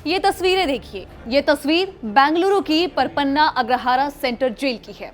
ये तस्वीरें देखिए। ये तस्वीर बेंगलुरु की परपन्ना अग्रहारा सेंटर जेल की है।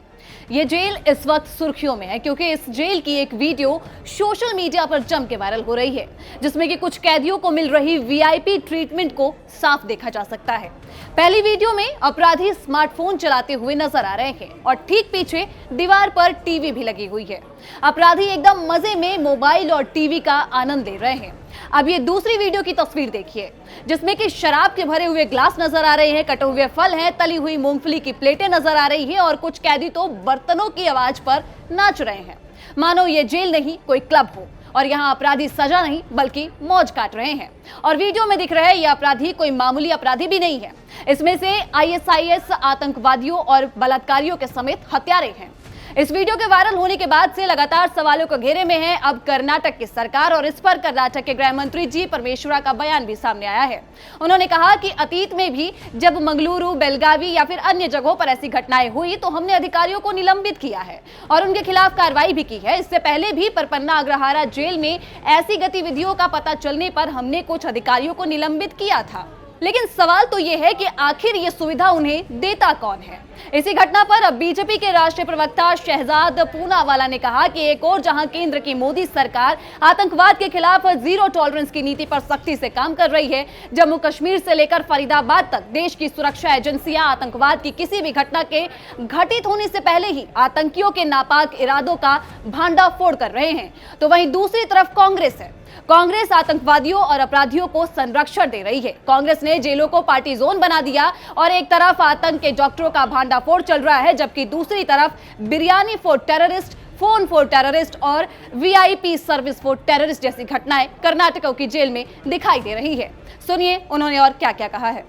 ये जेल इस वक्त सुर्खियों में है क्योंकि इस जेल की एक वीडियो सोशल मीडिया पर जम के वायरल हो रही है, जिसमें कि कुछ कैदियों को मिल रही वीआईपी ट्रीटमेंट को साफ देखा जा सकता है। पहली वीडियो में अपराधी स्मार्टफोन चलाते हुए नजर आ रहे हैं और ठीक पीछे दीवार पर टीवी भी लगी हुई है। अपराधी एकदम मजे में मोबाइल और टीवी का आनंद ले रहे हैं। अब ये दूसरी वीडियो की तस्वीर देखिए, जिसमें कि शराब के भरे हुए ग्लास नजर आ रहे हैं, कटे हुए फल हैं, तली हुई मूंगफली की प्लेटें नजर आ रही हैं और कुछ कैदी तो बर्तनों की आवाज पर नाच रहे हैं, मानो ये जेल नहीं कोई क्लब हो और यहाँ अपराधी सजा नहीं बल्कि मौज काट रहे हैं। और वीडियो में दिख रहे ये अपराधी कोई मामूली अपराधी भी नहीं है। इसमें से आईएसआईएस आतंकवादियों और बलात्कारियों के समेत हत्यारे हैं। इस वीडियो के वायरल होने के बाद से लगातार सवालों के घेरे में है अब कर्नाटक की सरकार और इस पर कर्नाटक के गृह मंत्री जी परमेश्वरा का बयान भी सामने आया है। उन्होंने कहा कि अतीत में भी जब मंगलुरु, बेलगावी या फिर अन्य जगहों पर ऐसी घटनाएं हुई तो हमने अधिकारियों को निलंबित किया है और उनके खिलाफ कार्रवाई भी की है। इससे पहले भी परपन्ना अग्रहारा जेल में ऐसी गतिविधियों का पता चलने पर हमने कुछ अधिकारियों को निलंबित किया था। लेकिन सवाल तो यह है कि आखिर ये सुविधा उन्हें देता कौन है। इसी घटना पर अब बीजेपी के राष्ट्रीय प्रवक्ता शहजाद पूनावाला ने कहा कि एक और जहां केंद्र की मोदी सरकार आतंकवाद के खिलाफ जीरो टॉलरेंस की नीति पर सख्ती से काम कर रही है, जम्मू कश्मीर से लेकर फरीदाबाद तक देश की सुरक्षा एजेंसियां आतंकवाद की किसी भी घटना के घटित होने से पहले ही आतंकियों के नापाक इरादों का भांडाफोड़ कर रहे हैं, तो वहीं दूसरी तरफ कांग्रेस है। कांग्रेस आतंकवादियों और अपराधियों को संरक्षण दे रही है। कांग्रेस ने जेलों को पार्टी जोन बना दिया और एक तरफ आतंक के डॉक्टरों का भांडाफोड़ चल रहा है, जबकि दूसरी तरफ biryani for terrorist, phone for terrorist और वीआईपी सर्विस फॉर टेररिस्ट जैसी घटनाएं कर्नाटक की जेल में दिखाई दे रही है। सुनिए उन्होंने और क्या क्या कहा है।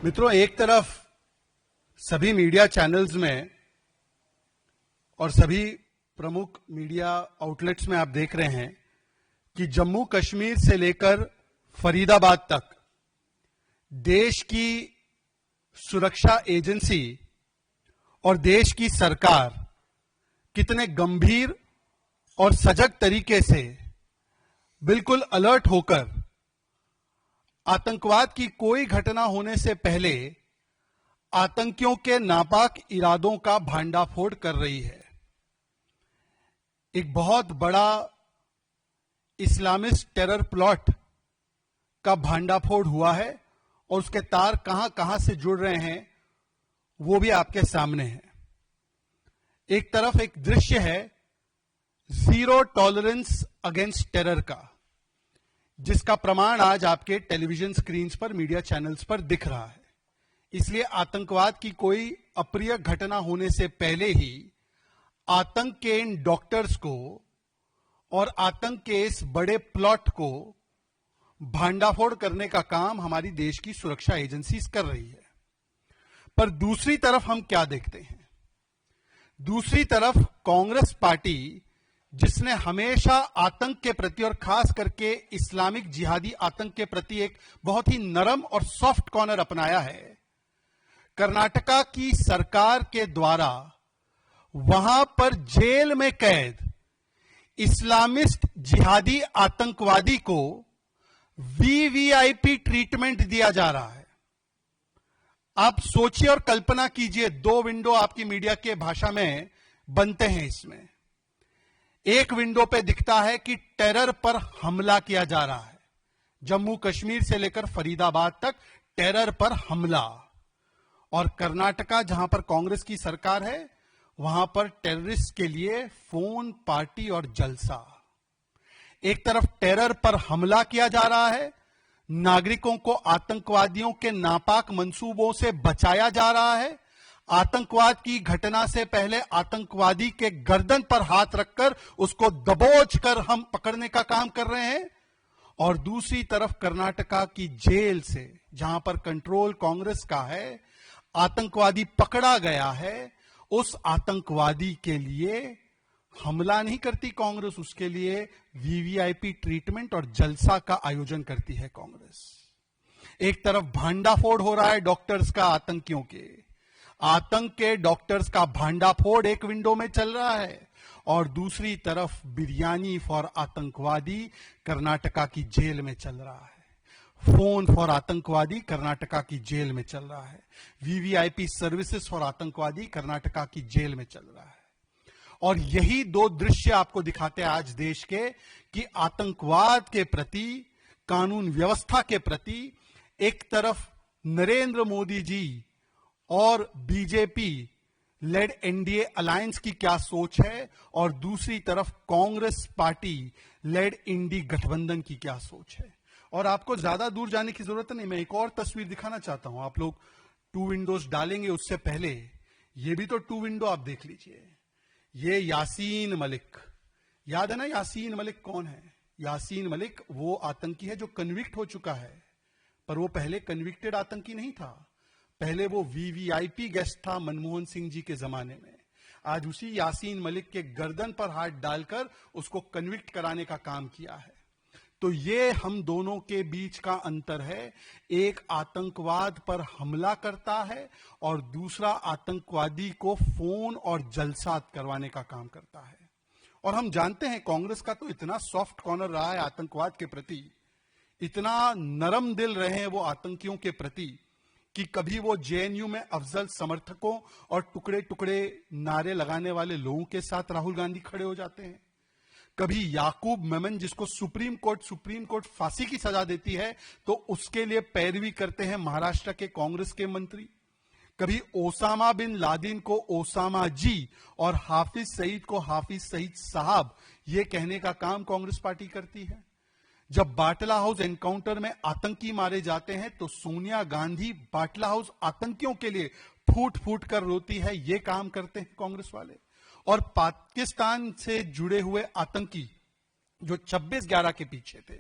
मित्रों, एक तरफ सभी मीडिया चैनल्स में और सभी प्रमुख मीडिया आउटलेट्स में आप देख रहे हैं कि जम्मू कश्मीर से लेकर फरीदाबाद तक देश की सुरक्षा एजेंसी और देश की सरकार कितने गंभीर और सजग तरीके से बिल्कुल अलर्ट होकर आतंकवाद की कोई घटना होने से पहले आतंकियों के नापाक इरादों का भांडाफोड़ कर रही है। एक बहुत बड़ा इस्लामिस्ट टेरर प्लॉट का भांडाफोड़ हुआ है और उसके तार कहां कहां से जुड़ रहे हैं वो भी आपके सामने है। एक तरफ एक दृश्य है जीरो टॉलरेंस अगेंस्ट टेरर का, जिसका प्रमाण आज आपके टेलीविजन स्क्रीन पर, मीडिया चैनल्स पर दिख रहा है। इसलिए आतंकवाद की कोई अप्रिय घटना होने से पहले ही आतंक के इन डॉक्टर्स को और आतंक के इस बड़े प्लॉट को भांडाफोड़ करने का काम हमारी देश की सुरक्षा एजेंसीज कर रही है। पर दूसरी तरफ हम क्या देखते हैं? दूसरी तरफ कांग्रेस पार्टी, जिसने हमेशा आतंक के प्रति और खास करके इस्लामिक जिहादी आतंक के प्रति एक बहुत ही नरम और सॉफ्ट कॉर्नर अपनाया है, कर्नाटका की सरकार के द्वारा वहां पर जेल में कैद इस्लामिस्ट जिहादी आतंकवादी को वीवीआईपी ट्रीटमेंट दिया जा रहा है। आप सोचिए और कल्पना कीजिए, दो विंडो आपकी मीडिया के भाषा में बनते हैं। इसमें एक विंडो पे दिखता है कि टेरर पर हमला किया जा रहा है, जम्मू कश्मीर से लेकर फरीदाबाद तक टेरर पर हमला, और कर्नाटका जहां पर कांग्रेस की सरकार है वहां पर टेररिस्ट के लिए फोन पार्टी और जलसा। एक तरफ टेरर पर हमला किया जा रहा है, नागरिकों को आतंकवादियों के नापाक मंसूबों से बचाया जा रहा है, आतंकवाद की घटना से पहले आतंकवादी के गर्दन पर हाथ रखकर उसको दबोच कर हम पकड़ने का काम कर रहे हैं। और दूसरी तरफ कर्नाटका की जेल से, जहां पर कंट्रोल कांग्रेस का है, आतंकवादी पकड़ा गया है, उस आतंकवादी के लिए हमला नहीं करती कांग्रेस, उसके लिए वीवीआईपी ट्रीटमेंट और जलसा का आयोजन करती है कांग्रेस। एक तरफ भांडाफोड़ हो रहा है डॉक्टर्स का, आतंकियों के, आतंक के डॉक्टर्स का भांडाफोड़ एक विंडो में चल रहा है, और दूसरी तरफ बिरयानी फॉर आतंकवादी कर्नाटका की जेल में चल रहा है। फोन फॉर आतंकवादी कर्नाटका की जेल में चल रहा है। वीवीआईपी सर्विसेज फॉर आतंकवादी कर्नाटका की जेल में चल रहा है। और यही दो दृश्य आपको दिखाते हैं आज देश के कि आतंकवाद के प्रति, कानून व्यवस्था के प्रति एक तरफ नरेंद्र मोदी जी और बीजेपी लेड एनडीए अलायंस की क्या सोच है और दूसरी तरफ कांग्रेस पार्टी लेड इंडी गठबंधन की क्या सोच है। और आपको ज्यादा दूर जाने की जरूरत नहीं, मैं एक और तस्वीर दिखाना चाहता हूं। आप लोग टू विंडोज डालेंगे, उससे पहले ये भी तो टू विंडो आप देख लीजिए। ये यासीन मलिक, याद है ना यासीन मलिक कौन है? यासीन मलिक वो आतंकी है जो कन्विक्ट हो चुका है, पर वो पहले कन्विक्टेड आतंकी नहीं था। पहले वो वीवीआईपी गेस्ट था मनमोहन सिंह जी के जमाने में। आज उसी यासीन मलिक के गर्दन पर हाथ डालकर उसको कन्विक्ट कराने का काम किया है। तो ये हम दोनों के बीच का अंतर है। एक आतंकवाद पर हमला करता है और दूसरा आतंकवादी को फोन और जलसात करवाने का काम करता है। और हम जानते हैं कांग्रेस का तो इतना सॉफ्ट कॉर्नर रहा है आतंकवाद के प्रति, इतना नरम दिल रहे हैं वो आतंकियों के प्रति कि कभी वो जेएनयू में अफजल समर्थकों और टुकड़े टुकड़े नारे लगाने वाले लोगों के साथ राहुल गांधी खड़े हो जाते हैं। कभी याकूब मेमन जिसको सुप्रीम कोर्ट फांसी की सजा देती है तो उसके लिए पैरवी करते हैं महाराष्ट्र के कांग्रेस के मंत्री। कभी ओसामा बिन लादेन को ओसामा जी और हाफिज सईद को हाफिज सईद साहब ये कहने का काम कांग्रेस पार्टी करती है। जब बाटला हाउस एनकाउंटर में आतंकी मारे जाते हैं तो सोनिया गांधी बाटला हाउस आतंकियों के लिए फूट फूट कर रोती है, ये काम करते हैं कांग्रेस वाले। और पाकिस्तान से जुड़े हुए आतंकी जो 26/11 के पीछे थे,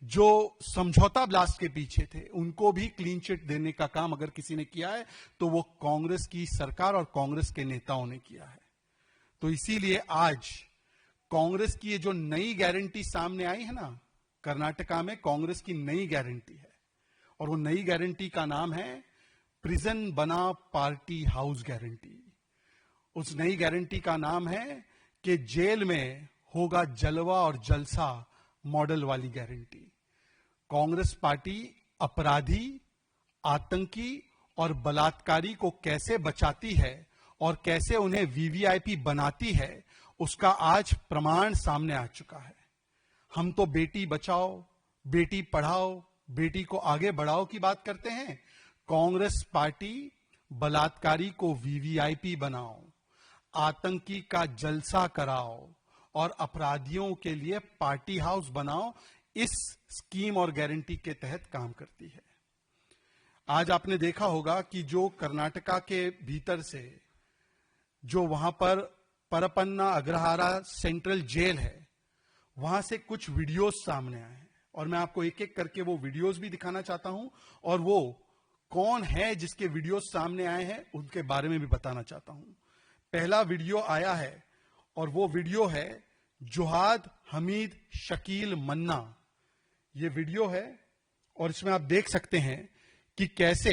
जो समझौता ब्लास्ट के पीछे थे, उनको भी क्लीन चिट देने का काम अगर किसी ने किया है तो वो कांग्रेस की सरकार और कांग्रेस के नेताओं ने किया है। तो इसीलिए आज कांग्रेस की ये जो नई गारंटी सामने आई है ना, कर्नाटका में कांग्रेस की नई गारंटी है और वो नई गारंटी का नाम है प्रिजन बना पार्टी हाउस गारंटी। उस नई गारंटी का नाम है कि जेल में होगा जलवा और जलसा मॉडल वाली गारंटी। कांग्रेस पार्टी अपराधी, आतंकी और बलात्कारी को कैसे बचाती है और कैसे उन्हें वीवीआईपी बनाती है, उसका आज प्रमाण सामने आ चुका है। हम तो बेटी बचाओ, बेटी पढ़ाओ, बेटी को आगे बढ़ाओ की बात करते हैं। कांग्रेस पार्टी बलात्कारी को वीवीआईपी बनाओ, आतंकी का जलसा कराओ और अपराधियों के लिए पार्टी हाउस बनाओ, इस स्कीम और गारंटी के तहत काम करती है। आज आपने देखा होगा कि जो कर्नाटका के भीतर से जो वहां पर परपन्ना अग्रहारा सेंट्रल जेल है, वहां से कुछ वीडियोस सामने आए हैं और मैं आपको एक एक करके वो वीडियोस भी दिखाना चाहता हूं और वो कौन है जिसके वीडियोस सामने आए हैं उनके बारे में भी बताना चाहता हूं। पहला वीडियो आया है और वो वीडियो है जुहाद हमीद शकील मन्ना। ये वीडियो है और इसमें आप देख सकते हैं कि कैसे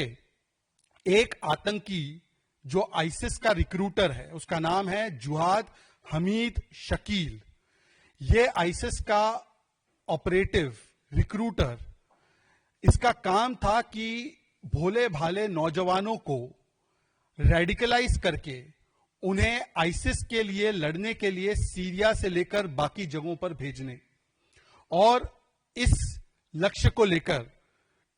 एक आतंकी जो आईसिस का रिक्रूटर है, उसका नाम है जुहाद हमीद शकील। ये आईसिस का ऑपरेटिव रिक्रूटर, इसका काम था कि भोले भाले नौजवानों को रेडिकलाइज करके उन्हें आईसिस के लिए लड़ने के लिए सीरिया से लेकर बाकी जगहों पर भेजने। और इस लक्ष्य को लेकर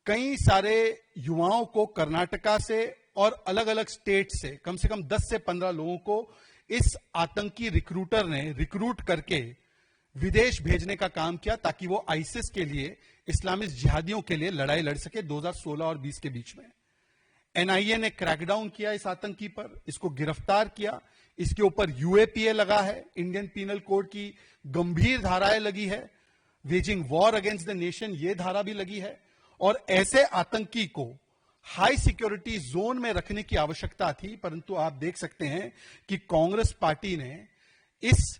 कई सारे युवाओं को कर्नाटका से और अलग अलग स्टेट से कम 10 से 15 लोगों को इस आतंकी रिक्रूटर ने रिक्रूट करके विदेश भेजने का काम किया ताकि वो आईसिस के लिए, इस्लामिस्ट जिहादियों के लिए लड़ाई लड़ सके 2016 और 20 के बीच में। एनआईए ने क्रैकडाउन किया इस आतंकी पर, इसको गिरफ्तार किया। इसके ऊपर यूएपीए लगा है, इंडियन पीनल कोड की गंभीर धाराएं लगी है, waging war against the nation ये धारा भी लगी है। और ऐसे आतंकी को हाई सिक्योरिटी जोन में रखने की आवश्यकता थी, परंतु आप देख सकते हैं कि कांग्रेस पार्टी ने इस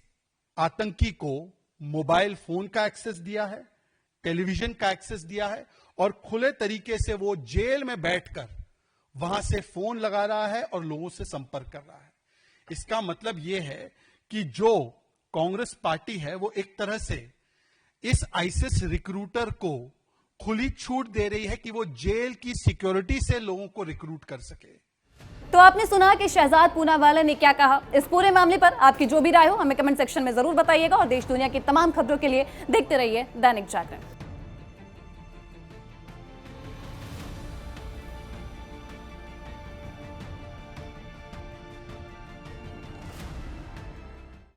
आतंकी को मोबाइल फोन का एक्सेस दिया है, टेलीविजन का एक्सेस दिया है और खुले तरीके से वो जेल में बैठकर वहां से फोन लगा रहा है और लोगों से संपर्क कर रहा है। इसका मतलब यह है कि जो कांग्रेस पार्टी है वो एक तरह से इस आईसिस रिक्रूटर को खुली छूट दे रही है कि वो जेल की सिक्योरिटी से लोगों को रिक्रूट कर सके। तो आपने सुना कि शहजाद पूनावाला ने क्या कहा। इस पूरे मामले पर आपकी जो भी राय हो हमें कमेंट सेक्शन में जरूर बताइएगा और देश दुनिया की तमाम खबरों के लिए देखते रहिए दैनिक जागरण।